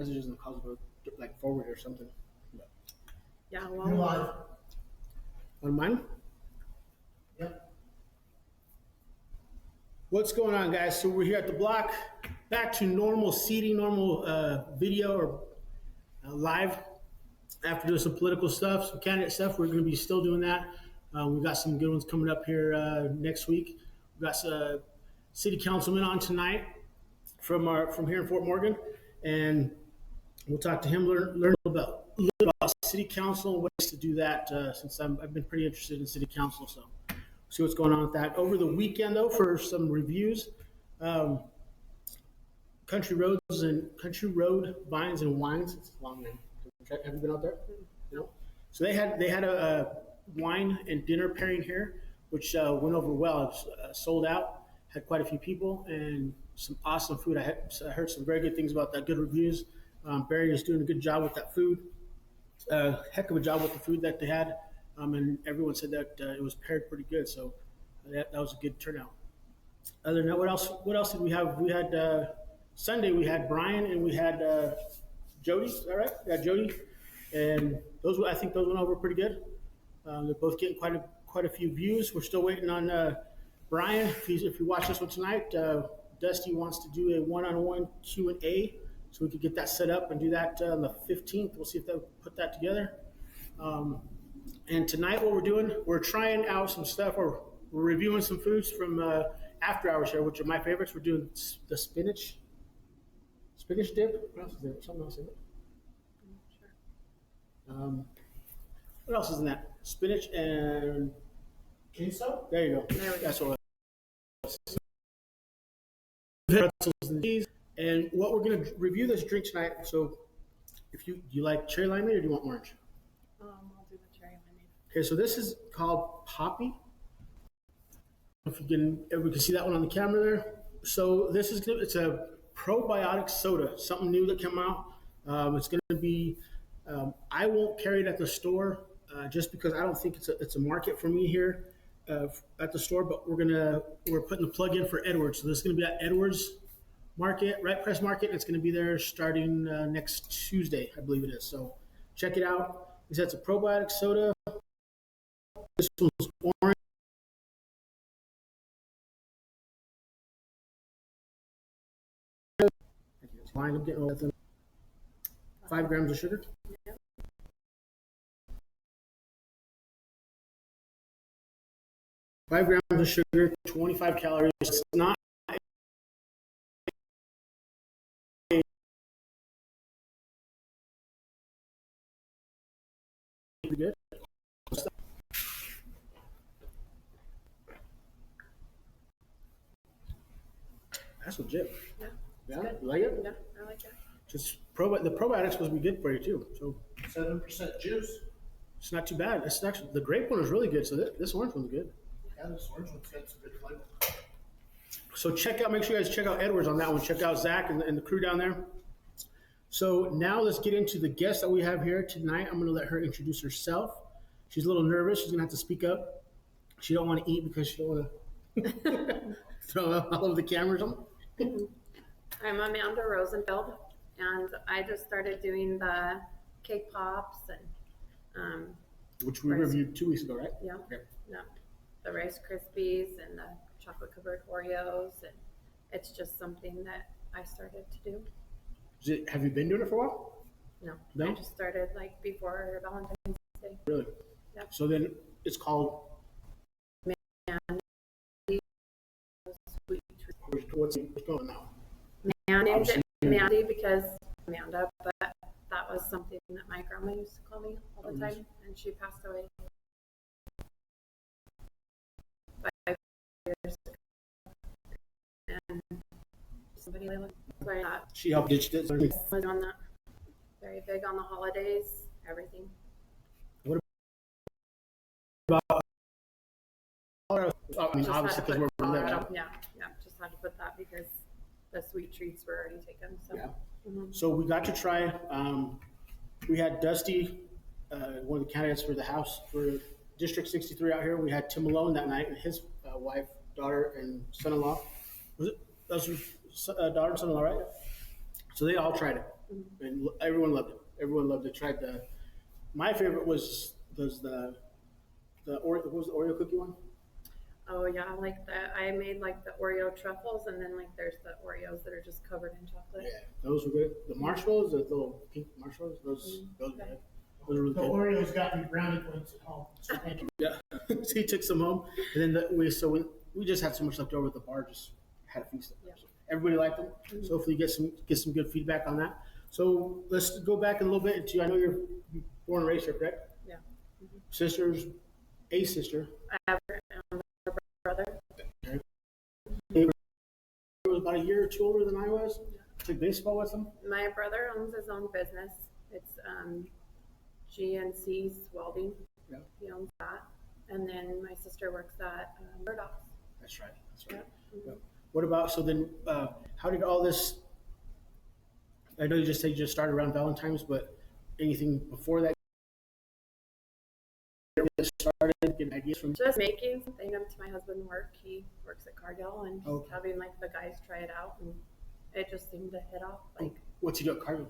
messages and calls go like forward or something. But Yeah, You're live. on mine. Yep. What's going on, guys? So we're here at the block, back to normal seating, normal video or live. After doing some political stuff, some candidate stuff, we're going to be still doing that. We've got some good ones coming up here next week. We've got city councilman on tonight from here in Fort Morgan, and we'll talk to him, learn a little about city council and ways to do that. Since I've been pretty interested in city council, so see what's going on with that. Over the weekend, though, for some reviews, Country Road Vines and Wines. It's a long name. Have you been out there? No. So they had a wine and dinner pairing here, which went over well. It was sold out. Had quite a few people and some awesome food. I heard some very good things about that. Good reviews. Barry is doing a good job with that food. Heck of a job with the food that they had, and everyone said that it was paired pretty good. So that was a good turnout. Other than that, what else did we have? We had Sunday. We had Brian and we had Jody. Is that right? Yeah, Jody, and I think those went over pretty good. They're both getting quite a few views. We're still waiting on Brian. If you watch this one tonight, Dusty wants to do a one-on-one Q&A, so we could get that set up and do that on the 15th. We'll see if they'll put that together. And tonight, what we're doing, we're trying out some stuff, or we're reviewing some foods from After Hours here, which are my favorites. We're doing the spinach dip. What else is there? Something else in it? What else is in that? Spinach and Queso? there you go. There we go. That's what it was. Pretzels and cheese. And what we're going to review this drink tonight. So, if you like cherry limeade or do you want orange? I'll do the cherry limeade. Okay, so this is called Poppy. If we can see that one on the camera there. So it's a probiotic soda, something new that came out. It's going to be. I won't carry it at the store just because I don't think it's a market for me here at the store. But we're putting the plug in for Edwards. So this is going to be at Edwards Market, Right Press Market. And it's going to be there starting next Tuesday, I believe it is. So check it out. It's a probiotic soda. This one's orange. Fine, I'm getting all that. 5 grams of sugar. Yep. 5 grams of sugar, 25 calories. It's not pretty good. That's legit. Yeah. Yeah, Good. you like it? Yeah, I like that. Just the probiotics supposed to be good for you too. So 7% juice. it's not too bad. It's actually the grape one is really good. So this orange one's good. Yeah, this orange one's got some good flavor. So make sure you guys check out Edwards on that one. Check out Zach and the crew down there. So now let's get into the guest that we have here tonight. I'm going to let her introduce herself. She's a little nervous. She's going to have to speak up. She don't want to eat because she don't want to throw up all over the camera or something. I'm Amanda Rosenfeld, and I just started doing the cake pops and Which we reviewed 2 weeks ago, right? yeah, Okay. yeah, the Rice Krispies and the chocolate covered Oreos, and it's just something that I started to do. Have you been doing it for a while? No, No? I just started like before Valentine's Day. Really? Yep. So then it's called, Sweet what's going on now? Man named Obviously. it Mandy because Amanda, but that was something that my grandma used to call me all the time, and she passed away 5 years ago. And somebody like that She helped ditch it. was on that. Very big on the holidays, everything. I mean, Just obviously, had to because put we're there. Colorado. Yeah, just had to put that because the sweet treats were already taken. So. Yeah. Mhm. So we got to try. We had Dusty, one of the candidates for the House for District 63 out here. We had Tim Malone that night and his wife, daughter, and son-in-law. Was it? That was daughter and son-in-law, right? So they all tried it. and everyone loved it. Everyone loved it. Tried the. My favorite was the Oreo. What was the Oreo cookie one? Oh yeah, I like that. I made like the Oreo truffles, and then like there's the Oreos that are just covered in chocolate. Yeah, those were good. The marshmallows, the little pink marshmallows, those were good. Those were really The good. Oreos got me brownie points at home, so thank you. Yeah. So he took some home, and then we just had so much left over. The bar just had a feast. Yeah. So everybody liked them. So hopefully get some good feedback on that. So let's go back a little bit into. I know you're born and raised here, correct? Yeah. Sisters, a sister. I have a brother. Okay. He was about a year or two older than I was. Took baseball with him. My brother owns his own business. It's GNC's Welding. Yeah. He owns that. And then my sister works at Murdoch's. That's right. That's right. Yep. Yeah. What about so then? How did all this? I know you just said you just started around Valentine's, but anything before that? Started getting ideas from. Just making something up to my husband work. He works at Cargill and just Okay. having like the guys try it out, and it just seemed to hit off. Like What's he do at Cargill?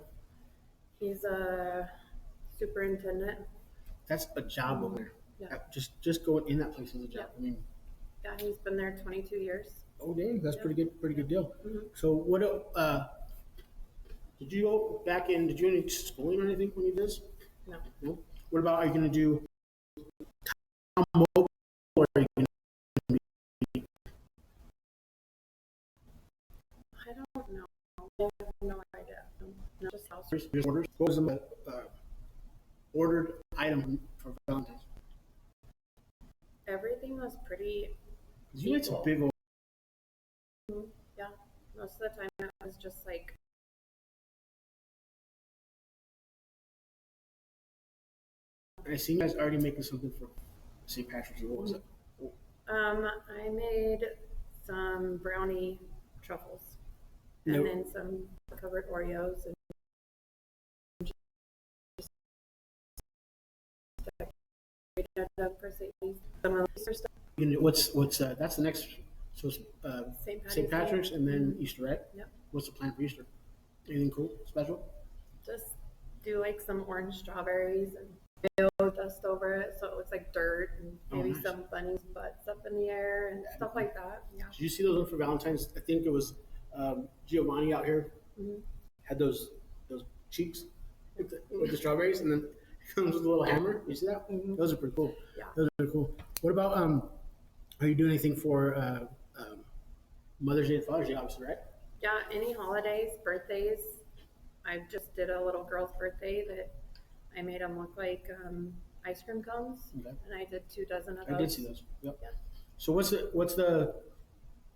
he's a superintendent. That's a job over there. Yeah. Just going in that place is a job. Yeah. I mean, Yeah, he's been there 22 years. oh dang, that's Yeah. pretty good deal. Mhm. So what? Did you go back in? Did you do any schooling or anything when you did this? No, No. What about? Are you going to do? Mobile, or are you gonna, I don't know. I have no idea. No, just house. just orders? What was the ordered item for Valentine's? Everything was pretty. 'Cause you made some big old. Yeah, most of the time it was just like I seen you guys already making something for St. Patrick's. What was it? I made some brownie truffles and No. then some covered Oreos and decorated up for safety. Some of the Easter stuff. What's that's the next. So it's St. Patrick's Day. and then Easter, right? Yep. What's the plan for Easter? Anything cool, special? Just do like some orange strawberries and dust over it so it looks like dirt and Oh, maybe nice. some bunnies' butts up in the air and stuff like that. Yeah. Did you see those ones for Valentine's? I think it was Giovanni out here Mhm. had those cheeks with the strawberries, and then it comes with a little hammer. You see that? Mhm. Those are pretty cool. Yeah. Those are cool. What about are you doing anything for Mother's Day and Father's Day? Obviously, right? Yeah, any holidays, birthdays. I just did a little girl's birthday that I made them look like ice cream cones, Okay. and I did 2 dozen of I those. did see those. Yep. Yeah. So what's the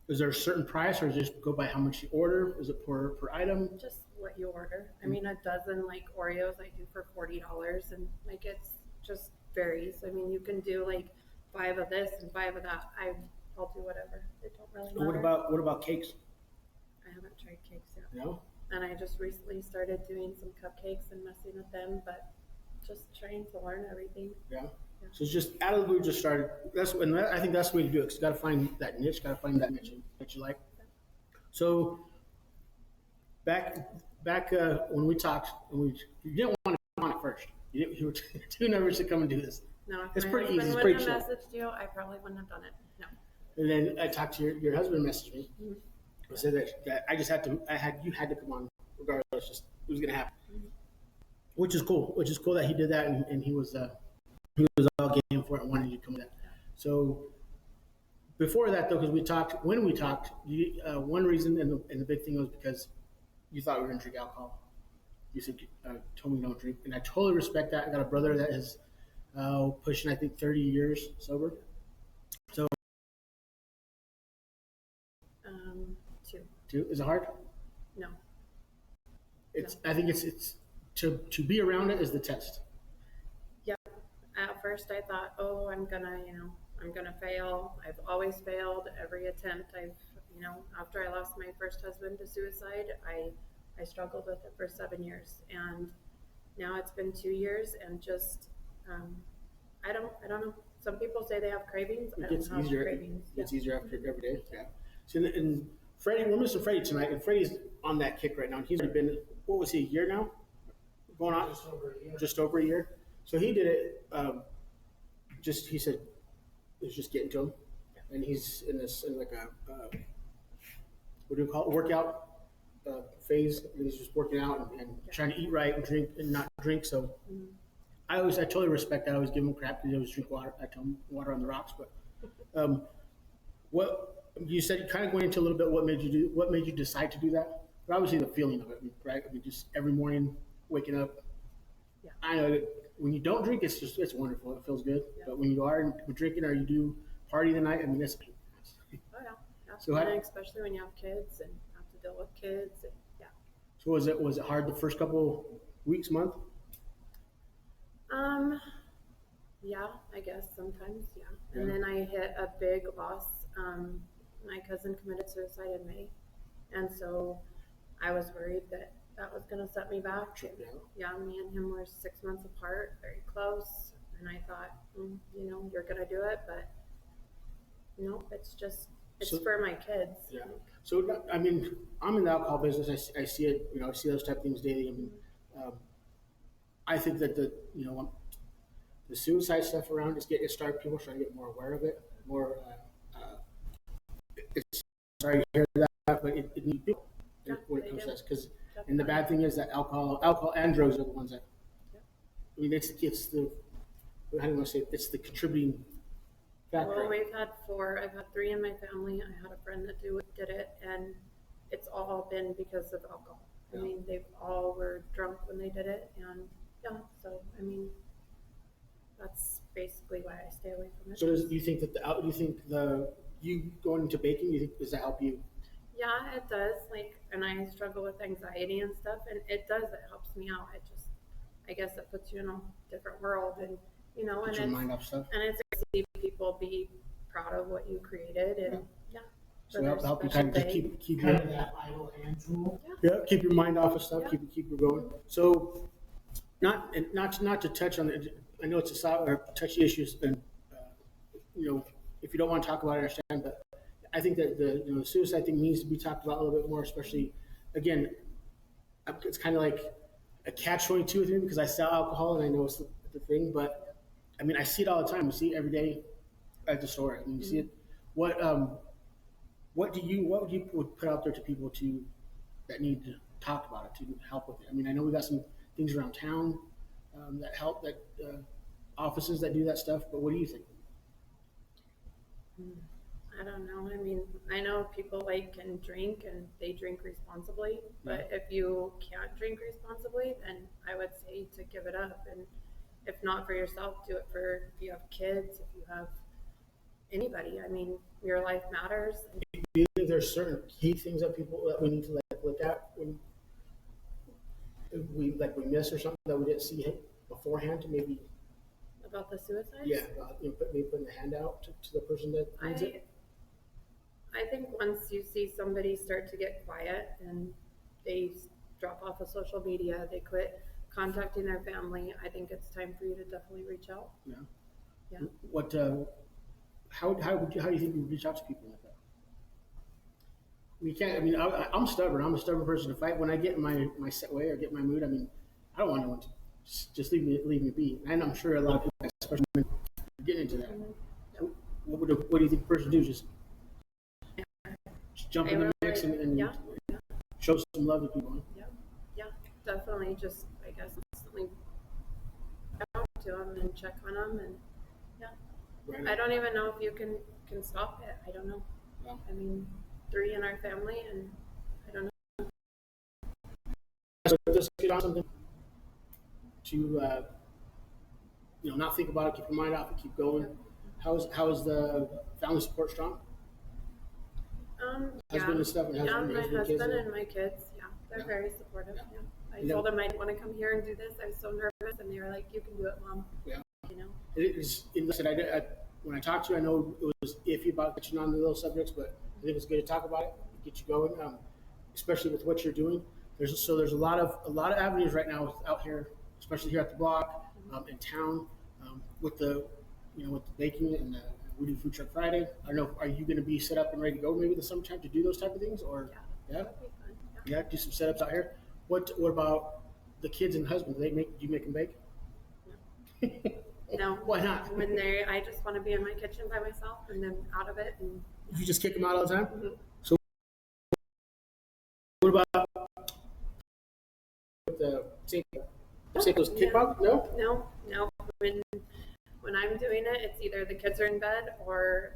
is there a certain price, or just go by how much you order? Is it per item? Just what you order. I mean, a dozen like Oreos I do for $40, and like it's just varies. I mean, you can do like 5 of this and 5 of that. I'll do whatever. It don't really matter. What about cakes? I haven't tried cakes yet. No. And I just recently started doing some cupcakes and messing with them, but just trying to learn everything. Yeah. So it's just out of the blue, just started. I think that's the way to do it. 'Cause you got to find that niche. Got to find that niche that you like. So back when we talked, and you didn't want to come on it first. You were too nervous to come and do this. No, if It's my pretty easy. husband It's pretty wouldn't have chill. messaged you, I probably wouldn't have done it. No. And then I talked to your husband. Messaged me. Mhm. I said that I just had to. You had to come on regardless. Just it was gonna happen. Mhm. Which is cool. Which is cool that he did that, and he was all game for it and wanted you to come with that. So before that, though, because when we talked, one reason and the big thing was because you thought we were going to drink alcohol. You said, told me don't drink, and I totally respect that. I got a brother that is pushing, I think, 30 years sober. So, 2. is it hard? No. I think it's to be around it is the test. Yep. At first I thought, oh, I'm gonna fail. I've always failed every attempt. After I lost my first husband to suicide, I struggled with it for 7 years, and now it's been 2 years, and just I don't know. Some people say they have cravings. I It don't gets have easier. cravings. It's easier after every day. Yeah. So and Freddie, we're missing Freddie tonight, and Freddie's on that kick right now. And he's already been what was he, a year now? Going on? Just over a year. Just over a year. So he did it, he said, it was just getting to him. And he's in like what do you call it, workout phase. And he's just working out and trying to eat right and drink and not drink. So I totally respect that. I always give him crap because he always drink water. I tell him water on the rocks. But what you said, you kind of went into a little bit. What made you decide to do that? But obviously the feeling of it, right? I mean, just every morning waking up. Yeah. I know that when you don't drink, it's wonderful. It feels good. Yeah. But when you are drinking or you do party the night, I mean, it's. Oh yeah. So and especially when you have kids and have to deal with kids, and yeah. So was it hard the first couple weeks, month? Yeah, I guess sometimes, yeah. And then I hit a big loss. My cousin committed suicide in May, and so I was worried that was going to set me back. Yeah, me and him were 6 months apart, very close, and I thought, you're going to do it, but no, it's for my kids. Yeah. So I mean, I'm in the alcohol business. I see it. I see those type of things daily. I mean, I think that the suicide stuff around is getting started. People trying to get more aware of it. More. It's sorry to hear that, but it needs people when it comes to this. Because and the bad thing is that alcohol and drugs are the ones that. Yeah. I mean, it's the how do you want to say it? It's the contributing factor. Well, we've had 4. I've had 3 in my family. I had a friend that did it, and it's all been because of alcohol. I mean, they all were drunk when they did it, and yeah. So I mean, that's basically why I stay away from it. So do you think that you going into baking? Does that help you? Yeah, it does. And I struggle with anxiety and stuff, and it does. It helps me out. I guess it puts you in a different world, and Get your mind off stuff. And it's to see people be proud of what you created, and yeah. So help you kind of just keep kind of that idle hand rule. Yeah, keep your mind off of stuff. Yeah. Keep you going. So, not to touch on it. I know it's a touchy issues, and if you don't want to talk about it, I understand. But I think that the suicide thing needs to be talked about a little bit more, especially again. It's kind of like a catch-22 with me because I sell alcohol and I know it's the thing, but I mean I see it all the time. I see it every day at the store. I mean, you see it. What would you put out there to people that need to talk about it to help with it? I mean, I know we got some things around town that help, offices that do that stuff. But what do you think? I don't know. I mean, I know people can drink and they drink responsibly, but if you can't drink responsibly, then I would say to give it up. And if not for yourself, do it for if you have kids, if you have anybody. I mean, your life matters. Do you think there's certain key things that we need to look at when we miss or something that we didn't see beforehand to maybe about the suicides? Yeah, maybe putting the hand out to the person that needs it. I think once you see somebody start to get quiet and they drop off of social media, they quit contacting their family, I think it's time for you to definitely reach out. Yeah. Yeah. What? How do you think you reach out to people like that? We can't. I mean, I'm stubborn. I'm a stubborn person to fight. When I get in my set way or get in my mood, I mean, I don't want anyone to just leave me be. And I'm sure a lot of people, especially men, are getting into that. So what do you think the person do? Just jump in the mix and show some love to people. Yeah, definitely. Just I guess constantly talk to them and check on them, and right. I don't even know if you can stop it. I don't know. Yeah. I mean, 3 in our family, and I don't know. So just get on something to not think about it, keep your mind off it, keep going. Yeah. How is the family support strong? Husband and stuff, and my husband and my kids, they're very supportive. Yeah. I told them I didn't want to come here and do this. I was so nervous, and they were like, "You can do it, Mom." Yeah. It is. Listen, when I talked to you, I know it was iffy about touching on the little subjects, but I think it's good to talk about it, get you going, especially with what you're doing. There's a lot of avenues right now out here, especially here at the block, in town, with the baking and we do Food Truck Friday. I don't know. Are you going to be set up and ready to go maybe this summertime to do those type of things, or that'd be fun. Do some setups out here? What about the kids and husband? Do you make them bake? No. Why not? When I just want to be in my kitchen by myself and then out of it. And You just kick them out all the time. Mhm. So what about the St. Louis kickball? No. no. When I'm doing it, it's either the kids are in bed or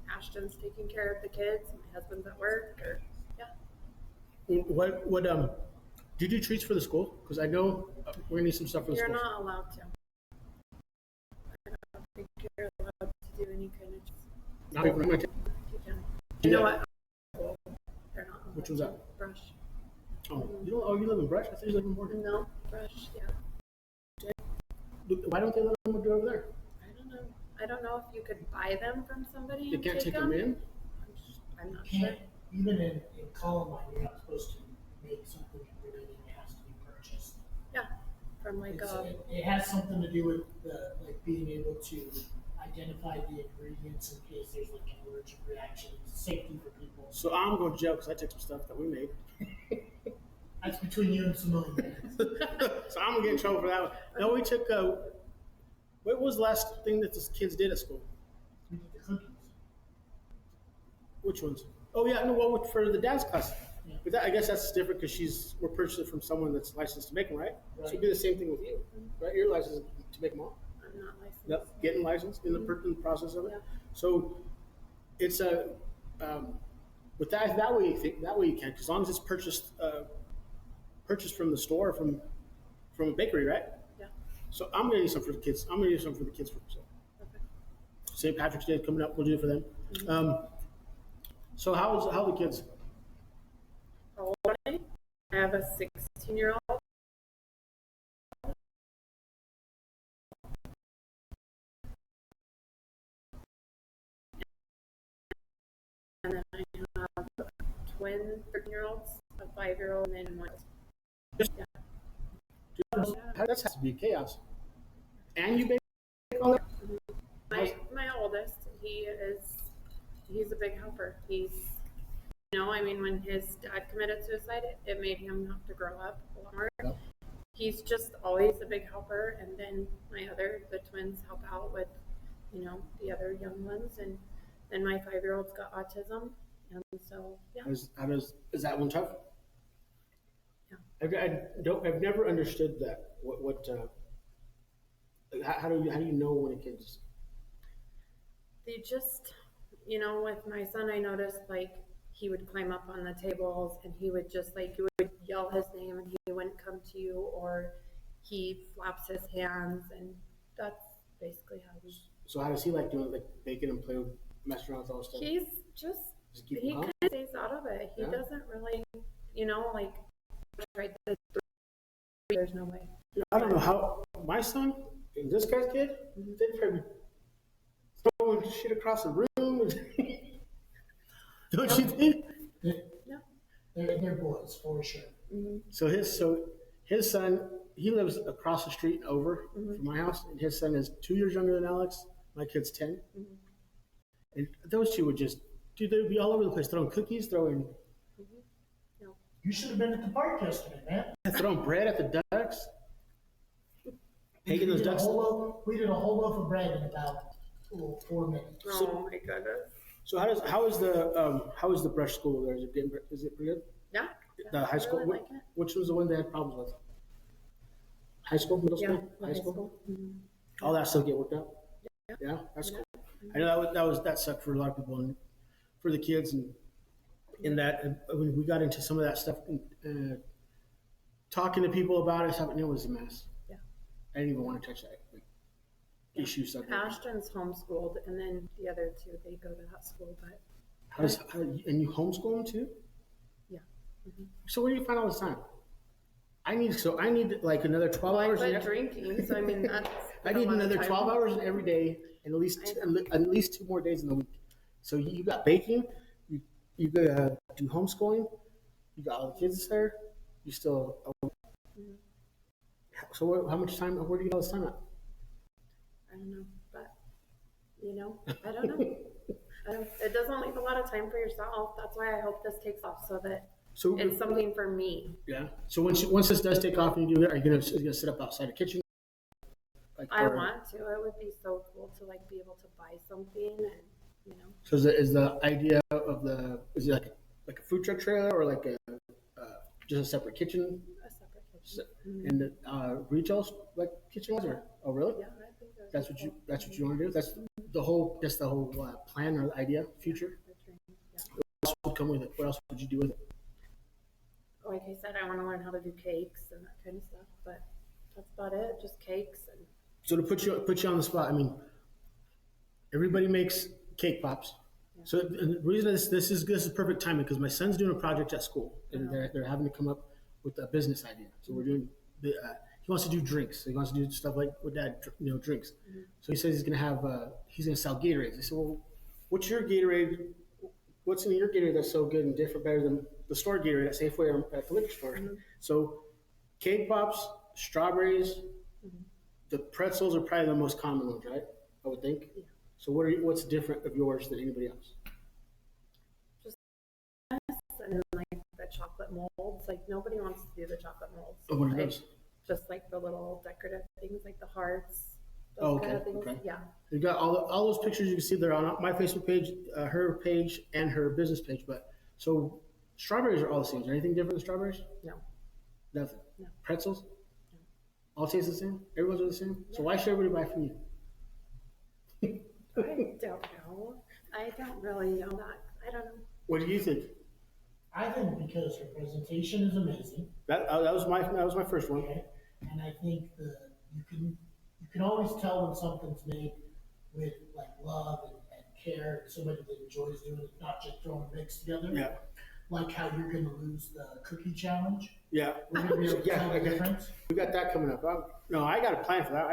Ashton's taking care of the kids. My husband's at work, or yeah. What do you do treats for the school? Because I know we're gonna need some stuff for the You're school. not allowed to. I don't think you're allowed to do any kind of. Not even- I'm gonna take- You can. You know what? They're not. Which one's that? Brush. You live in Brush? I thought you live in Morgan. No, brush. Yeah. Why don't they let them do it over there? I don't know. I don't know if you could buy them from somebody. They and can't take them in. I'm not sure. Can't, even in Columbine, you're not supposed to make something and bring it in, it has to be purchased. Yeah, from like It has something to do with like being able to identify the ingredients in case there's like an allergic reaction, safety for people. So I'm going to jail because I took some stuff that we made. That's between you and Simone. So I'm gonna get in trouble for that one. No, we took. What was the last thing that the kids did at school? We did the cookies. Which ones? Oh yeah, no. Well, for the dance class. Yeah. But I guess that's different because we're purchasing from someone that's licensed to make them, right? So it'd be the same thing with you, right? You're licensed to make them all. I'm not licensed. Yep, getting licensed in the process of it. Yeah. So it's a. But that way you can, as long as it's purchased from the store from a bakery, right? Yeah. So I'm gonna do some for the kids. I'm gonna do some for the kids for themselves. Okay. St. Patrick's Day coming up, we'll do it for them. So how the kids? How old are they? I have a 16-year-old. And then I have twin 13-year-olds, a 5-year-old, and then one. That has to be chaos. And you bake all that? My oldest, he's a big helper. I mean, when his dad committed suicide, it made him have to grow up a lot more. Yeah. He's just always a big helper, and then the twins help out with, the other young ones, and then my 5-year-old's got autism, and so yeah. Is that one tough? Yeah. I've never understood that. How do you know when a kid's? They just, with my son, I noticed like he would climb up on the tables and he would just like, you would yell his name and he wouldn't come to you, or he flaps his hands, and that's basically how he. So how does he like doing, like baking and play with, mess around with all this stuff? He's just, keep he him calm? kind of stays out of it. He Yeah. doesn't really, like, right, there's no way. I don't know how my son and this guy's kid, they'd probably throwing shit across the room. Don't you think? Yeah. They're boys for sure. Mm-hmm. So his son, he lives across the street over from my house, and his son is 2 years younger than Alex. My kid's 10. And those two would just, dude, they'd be all over the place, throwing cookies, throwing You should have been at the park yesterday, man. throwing bread at the ducks, taking those ducks. We did a whole loaf of bread in about 4 minutes. Oh my goodness. So how is the brush school there? Is it pretty good? Yeah. The high school. I really like it. Which was the one they had problems with? High school, middle Yeah, school, high school. All that stuff get worked out. Yeah. Yeah, that's cool. I know that sucked for a lot of people and for the kids, and in that when we got into some of that stuff, talking to people about it was a mess. Yeah. I didn't even want to touch that issue stuff. Ashton's homeschooled, and then the other two, they go to that school, but And you homeschool them too? yeah. So where do you find all this time? I need like another 12 hours. But drinking, so I mean that's. I need another 12 hours every day, and at least 2 more days in the week. So you got baking, you got do homeschooling, you got all the kids there. You still. So how much time? Where do you get all this time at? I don't know, but I don't know. It doesn't leave a lot of time for yourself. That's why I hope this takes off, so that So It's something for me. yeah. So once this does take off and you do it, are you gonna sit up outside the kitchen? Like, I want to. It would be so cool to like be able to buy something and you know. So is the idea of is it like a food truck trailer or like a just a separate kitchen A separate kitchen. and the retail like kitchen or oh really? Yeah, I think that would That's be what you cool. that's what you want to do. That's the whole plan or idea future. The dream, yeah. What else would come with it? What else would you do with it? Like I said, I want to learn how to do cakes and that kind of stuff, but that's about it. Just cakes and So to put you on the spot, I mean, everybody makes cake pops. So and the reason this is perfect timing because my son's doing a project at school and they're having to come up with a business idea. So we're doing he wants to do drinks. So he wants to do stuff like with dad, drinks. So he says he's gonna sell Gatorades. I said, well, what's your Gatorade? What's in your Gatorade that's so good and different, better than the store Gatorade at Safeway or at the liquor store? So cake pops, strawberries, the pretzels are probably the most common ones, right? I would think. Yeah. So what's different of yours than anybody else? and like the chocolate molds. Like nobody wants to do the chocolate molds. Oh, what are Like, those? just like the little decorative things, like the hearts. Those Oh, kind okay, of things. okay. Yeah. You got all those pictures you can see there on my Facebook page, her page, and her business page. But so strawberries are all the same. Is there anything different than strawberries? No. Nothing. No. Pretzels? All taste the same? Everyone's are the same? So why should everybody buy from you? I don't know. I don't really know that. I don't know. What do you think? I think because her presentation is amazing, That was my first one. okay, and I think you can always tell when something's made with like love and care, and somebody that enjoys doing it, not just throwing a mix together. Yeah. Like how you're going to lose the cookie challenge. Yeah. We're going to be able to tell the difference. We got that coming up. I got a plan for that.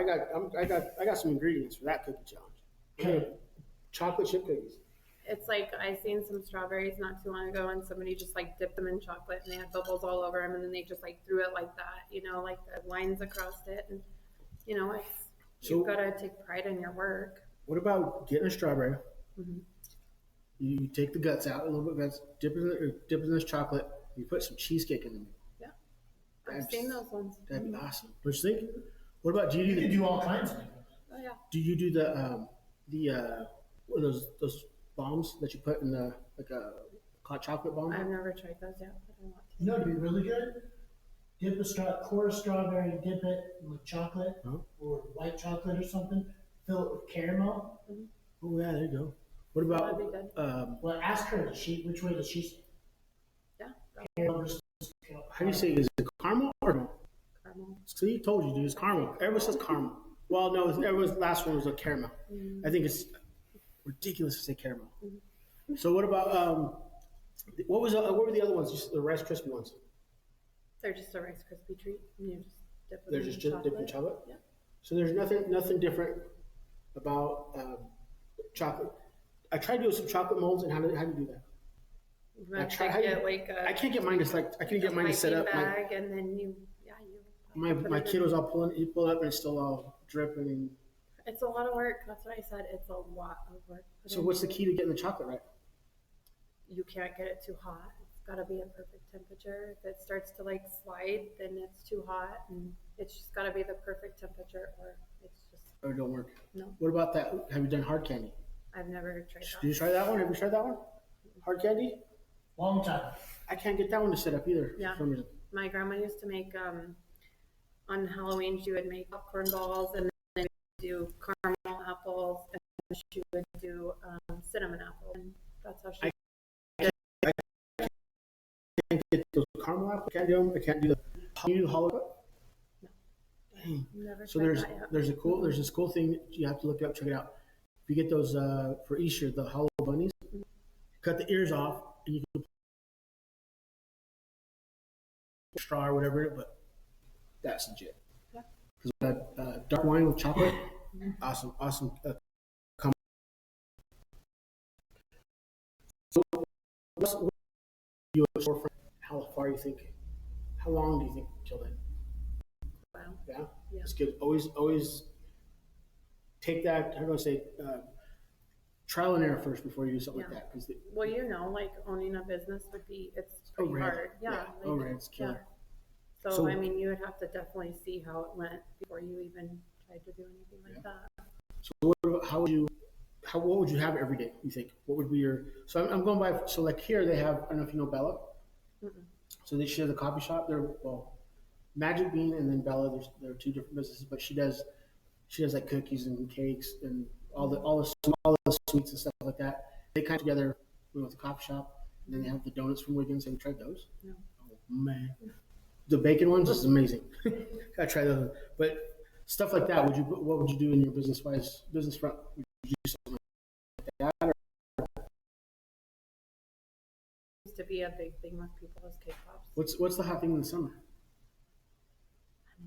I got some ingredients for that cookie challenge. Okay. Chocolate chip cookies. It's like I seen some strawberries not too long ago, and somebody just like dipped them in chocolate, and they had bubbles all over them, and then they just like threw it like that, like the lines across it, and you've got to take pride in your work. What about getting a strawberry? Mm-hmm. You take the guts out, a little bit of guts, dip it in this chocolate. You put some cheesecake in them. Yeah, I've seen those ones. That'd be awesome. What you think? What about do You can do all kinds of things. Oh yeah. Do you do the what are those bombs that you put in the like a hot chocolate bomb? I've never tried those yet, but I want to. You know, it'd be really good. Dip a core of strawberry, dip it with chocolate or white chocolate or something. Fill it with caramel. Oh yeah, there you go. What about? That'd be good. Well, ask her. Which way does she say? Yeah. Caramel versus How do you say it? Is it caramel or no? Caramel. See, told you, dude. It's caramel. Everyone says caramel. Well, no, everyone's last one was a caramel. I think it's ridiculous to say caramel. So what about what were the other ones? The Rice Krispie ones. They're just a Rice Krispie treat, and you just dip them They're in just chocolate. dipped in chocolate. Yeah. So there's nothing different about chocolate. I tried doing some chocolate molds, and how do you do that? You have to get like a I can't get mine to I can't get mine to set up. bag, and then you My kid was all pulling. He pulled up, and it's still all dripping. And it's a lot of work. That's what I said. It's a lot of work. so what's the key to getting the chocolate right? You can't get it too hot. It's got to be a perfect temperature. If it starts to like slide, then it's too hot, and it's just got to be the perfect temperature, or it's just Or it don't work? no. What about that? Have you done hard candy? I've never tried Did that. you try that one? Have you tried that one? Hard candy? long time. I can't get that one to set up either. Yeah. For some reason. My grandma used to make on Halloween. She would make popcorn balls, and then do caramel apples, and she would do cinnamon apples, and that's how she. I can't get those caramel apples. I can't do them. I can't do the. Can you do the hollow cup? No. Dang. Never So tried there's that yet. there's this cool thing that you have to look up, check it out. If you get those for Easter, the hollow bunnies, cut the ears off, and you can put straw or whatever, but that's legit. Yeah. Because dark wine with chocolate, awesome. So what's your storefront? How far you think? How long do you think till then? Wow. Yeah, Yeah. it's good. Always take that. How do I say? Trial and error first before you do something like Yeah. that. Because Well, like owning a business would be, it's pretty red. hard. Yeah. Yeah. they Oh, did. red's Yeah. killer. So, So- I mean, you would have to definitely see how it went before you even tried to do anything like that. So what would you have every day? You think what would be your? So I'm going by. So like here they have. I don't know if you know Bella. Mm-mm. So they share the coffee shop. They're well, Magic Bean and then Bella. They're two different businesses, but she does like cookies and cakes and all the sweets and stuff like that. They kind of together with the coffee shop, and then they have the donuts from Wiggins. Have you tried those? No. Oh man, the bacon ones is amazing. Gotta try those. But stuff like that. What would you do in your business front? Would you do something like that? Or Used to be a big thing with people as cake pops. what's the hot thing in the summer?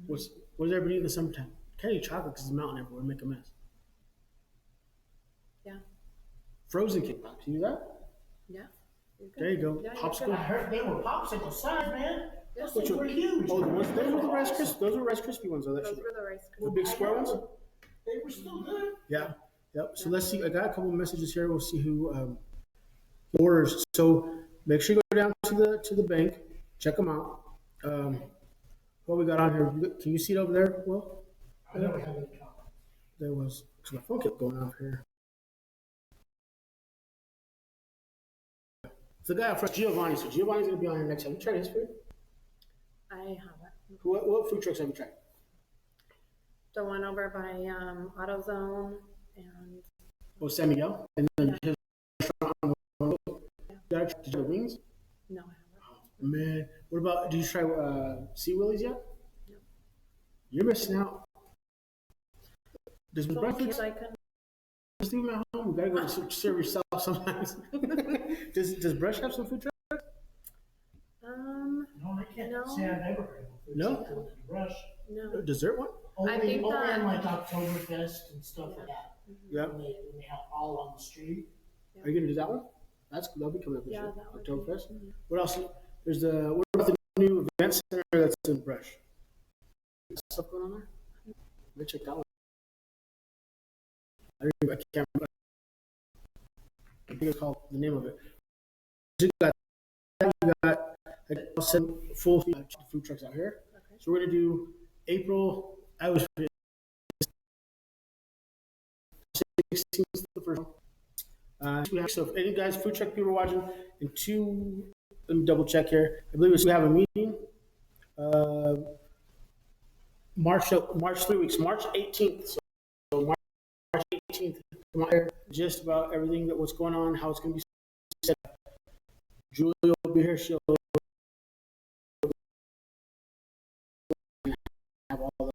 What does everybody eat in the summertime? Can't eat chocolate because it's melting everywhere and make a mess. Yeah. Frozen cake pops. You do that? Yeah. You're good. There you go. Yeah, you're Popsicle. I heard they were popsicle size, man. Those Which things were one? huge. Oh, those were the Rice Krispies. Those were Rice Krispie ones. Though, Those were the Rice the Krispies. big square ones. They were still good. Yeah. Yep. So let's see. I got a couple of messages here. We'll see who orders. So make sure you go down to the bank, check them out. What we got on here? Can you see it over there? Well, I never had any chocolate. there was. Cause my phone kept going off here. The guy up front, Giovanni. So Giovanni's gonna be on here next time. You tried his food? I haven't. What food trucks have you tried? The one over by AutoZone and Oh, San Miguel, and then his restaurant on the road. Did you try the wings? no, I haven't. Man, what about? Did you try Sea Willies yet? No. You're missing out. Does So breakfast? kids, I couldn't. Just leave them at home. You gotta go serve yourself sometimes. does Brush have some food trucks? No, I can't No. say I've ever heard of it. No? Except for the Rush. No. Dessert one? Only, think only that- in like Oktoberfest and stuff like that. Yeah. When they have all on the street. Are you gonna do that one? That'll be coming up this Yeah, year. that would be- Oktoberfest. mhm. What else? What about the new event center that's in Brush? Stuff going on there? Let me check that one. I can't remember. I think it's called the name of it. You got like some full food trucks out here. Okay. So we're gonna do April. I was 16th the first one. So if any guys food truck people are watching, in let me double check here. I believe we have a meeting. March 3 weeks, March 18th. So March 18th, come out here, just about everything that what's going on, how it's going to be set up. Julia will be here. She'll have all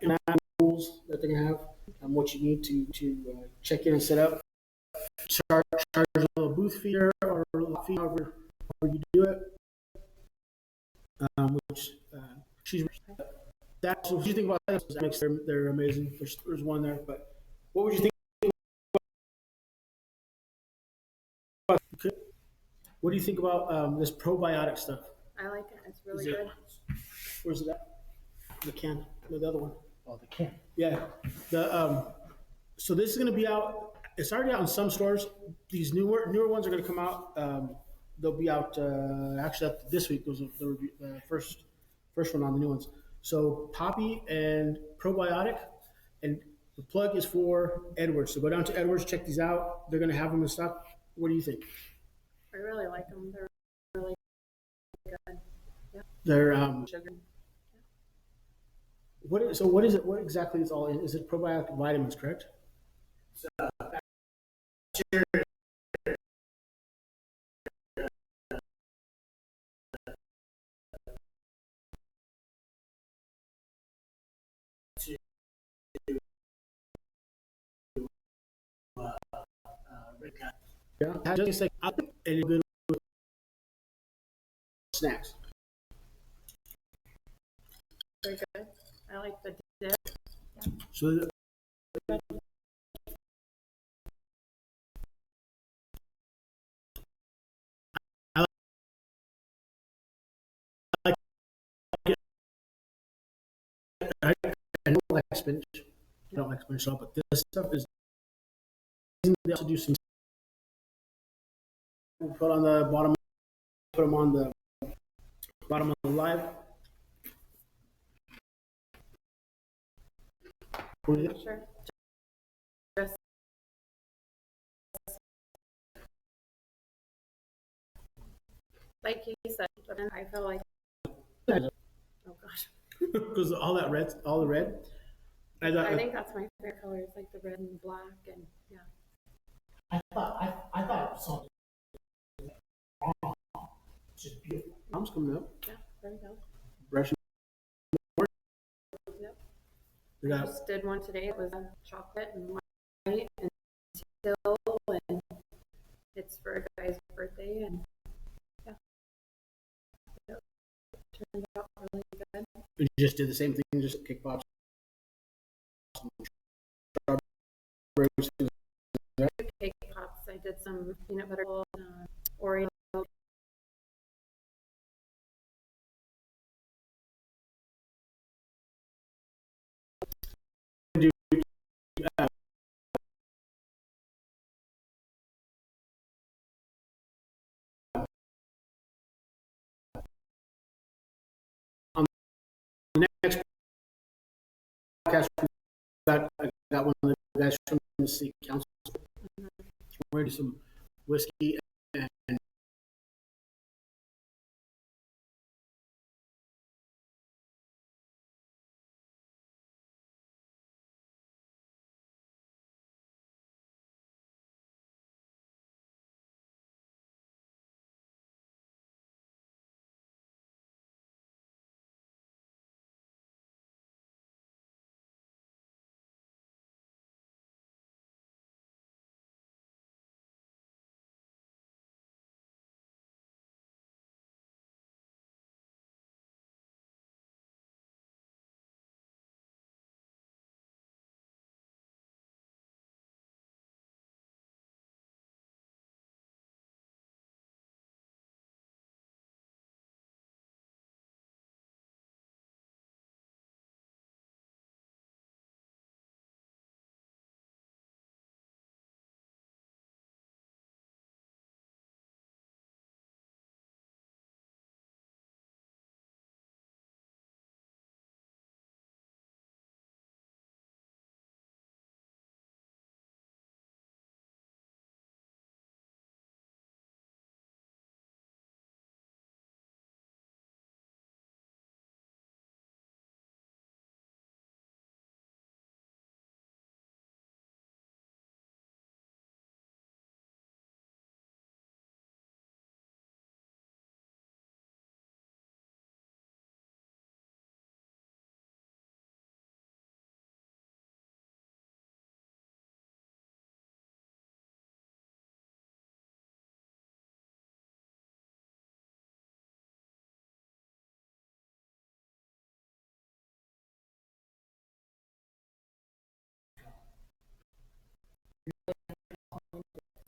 the rules that they're going to have and what you need to check in and set up. Charge a little booth fee or a little fee, however you do it. Which she's that's what you think about that. Makes they're amazing. There's one there, but what would you think? What do you think about this probiotic stuff? I like it. It's really Is it- good. Where's it at? The can, no, the other one. Oh, they can't. Yeah, so this is going to be out. It's already out in some stores. These newer ones are going to come out. They'll be out actually this week. Those are the first one on the new ones. So Poppy and probiotic, and the plug is for Edwards. So go down to Edwards, check these out. They're going to have them in stock. What do you think? I really like them. They're really good. They're Sugar. what is it? What exactly is all in? Is it probiotic vitamins? Correct. Yeah, just like any good snacks. Very good. I like the dip. So I like I don't like spinach. I don't like spinach at all, but this stuff is. They also do some we'll put on the bottom. Put them on the bottom of the live. What is it? Sure. Just like he said, but then I feel like, oh gosh, Because all that red, all the red. I think that's my favorite color. It's like the red and black, and yeah. I thought it was something wrong. It's just beautiful. Mom's coming up. Yeah, there we go. Brushing. Yep. We I got just did one today. It was chocolate and white and teal, and it's for a guy's birthday, and yeah, it turned out really good. we just did the same thing, just kick pops. Cake pops. I did some peanut butter, Oreo. On the next podcast, I got one of the guys from the city council. We're going to do some whiskey and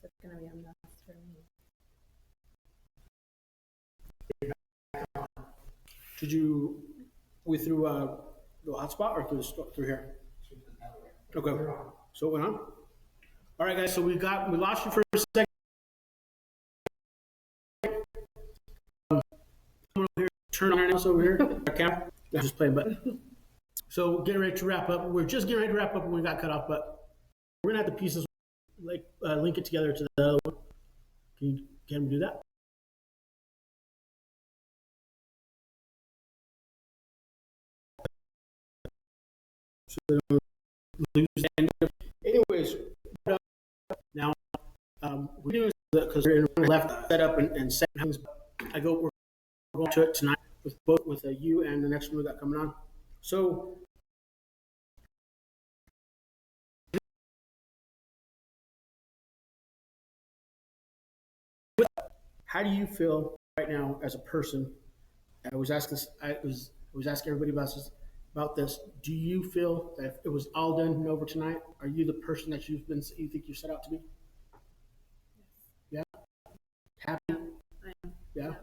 It's gonna be a mess for me. did you we through the hotspot or through here? Okay, so it went on. All right, guys. So we lost you for a second. Someone over here, turn on our nails over here. Our camera. I'm just playing, but so getting ready to wrap up. We're just getting ready to wrap up when we got cut off, but we're gonna have the pieces like link it together to the other one. Can we do that? So they don't lose. Anyways, now we're doing because we're in left set up and set things. We're going to it tonight with both with you and the next one we got coming on. So how do you feel right now as a person? I was asking this, I was asking everybody about this. Do you feel that if it was all done and over tonight, are you the person that you think you set out to be? Yeah. Happy? I am. Yeah.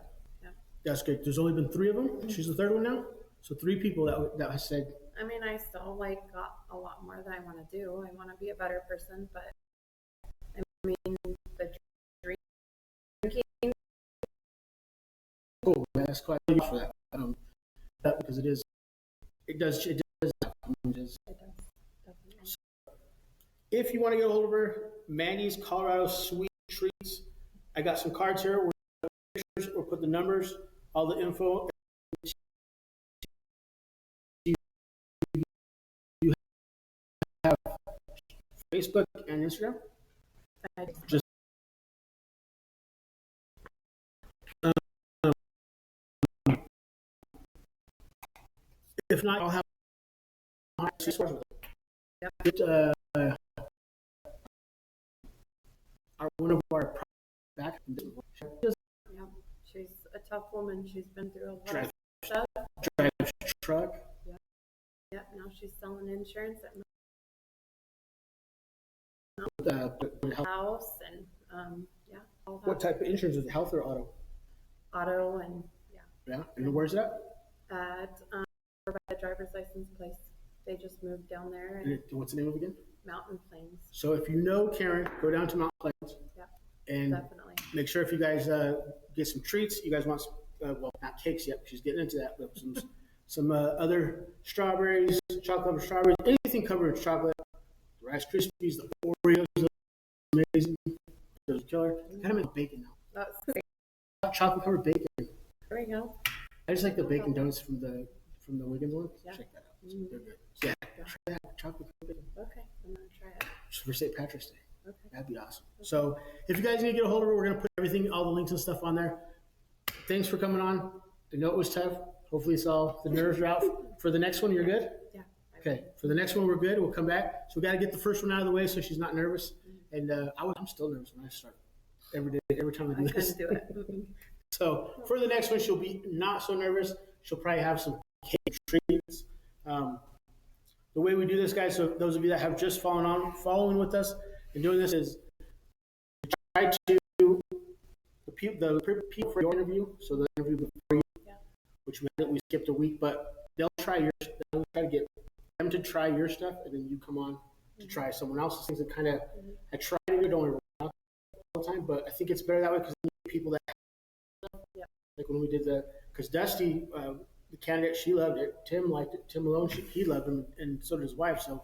Yeah. That's good. There's only been 3 of them. She's the 3rd one now. So 3 people that has said. I mean, I still like got a lot more that I want to do. I want to be a better person, but I mean, the dream Cool. That's quite a for that. Because it does, Definitely. if you want to get a hold of her, Mandy's Colorado Sweet Treats. I got some cards here. We'll put the numbers, all the info. You have Facebook and Instagram. Just if not, I'll have Yep. it, one of our back. Yeah, she's a tough woman. She's been through a lot of stuff. Drive truck. Yeah, now she's selling insurance at my house and yeah, all What that. type of insurance is it? Health or auto? Auto and yeah, Yeah. And where's that? at by the driver's license place. They just moved down there And in what's the name of it again? Mountain Plains. So if you know Karen, go down to Mount Plains Yeah, and definitely. make sure if you guys get some treats. You guys want some, well, not cakes yet. She's getting into that, but some other strawberries, chocolate covered strawberries, anything covered in chocolate. The Rice Krispies, the Oreos, are amazing. Those killer. Kind of make bacon now. That's great. Chocolate covered bacon. There we go. I just like the bacon donuts from the Wiggins one. Yeah. Check that out. Mm-hmm. They're good. Yeah, try that chocolate covered bacon. Okay, I'm gonna try it. Just for St. Patrick's Day. Okay. That'd be awesome. So if you guys need to get a hold of her, we're gonna put everything, all the links and stuff on there. Thanks for coming on. I know it was tough. Hopefully it's all the nerves are out. For the next one, you're good? Yeah. Okay. For the next one, we're good. We'll come back. So we got to get the first one out of the way so she's not nervous. And I'm still nervous when I start every day, every time I do this. Couldn't do it. Mm-mm. So for the next one, she'll be not so nervous. She'll probably have some cake treats. The way we do this, guys, so those of you that have just following with us and doing this is try to the people for your interview, so the interview before you, Yeah. which meant we skipped a week, but they'll try to get them to try your stuff, and then you come on to try someone else's things. And kind of, I try to do it, don't work out all the time, but I think it's better that way because people that like when we did because Dusty, the candidate, she loved it. Tim liked it. Tim Malone, he loved him, and so did his wife. So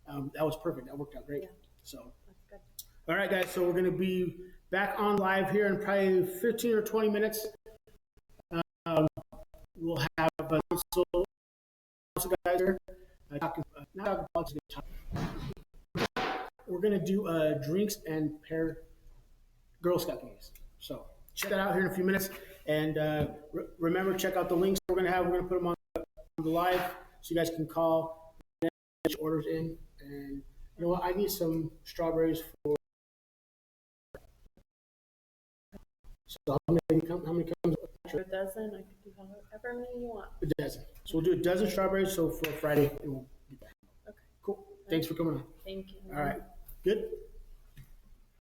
that was perfect. That worked out great. Yeah. So, That's good. all right, guys. So we're going to be back on live here in probably 15 or 20 minutes. We'll have council guys here. Not talking we're going to do drinks and pair Girl Scout cookies. So check that out here in a few minutes. And remember, check out the links we're going to have. We're going to put them on the live so you guys can call, get your orders in. And you know what? I need some strawberries for. So how many comes? A dozen. I could do however many you want. A dozen. So we'll do a dozen strawberries. So for Friday, it will be back. Okay. Cool. Thanks for coming on. Thank you. All right. Good.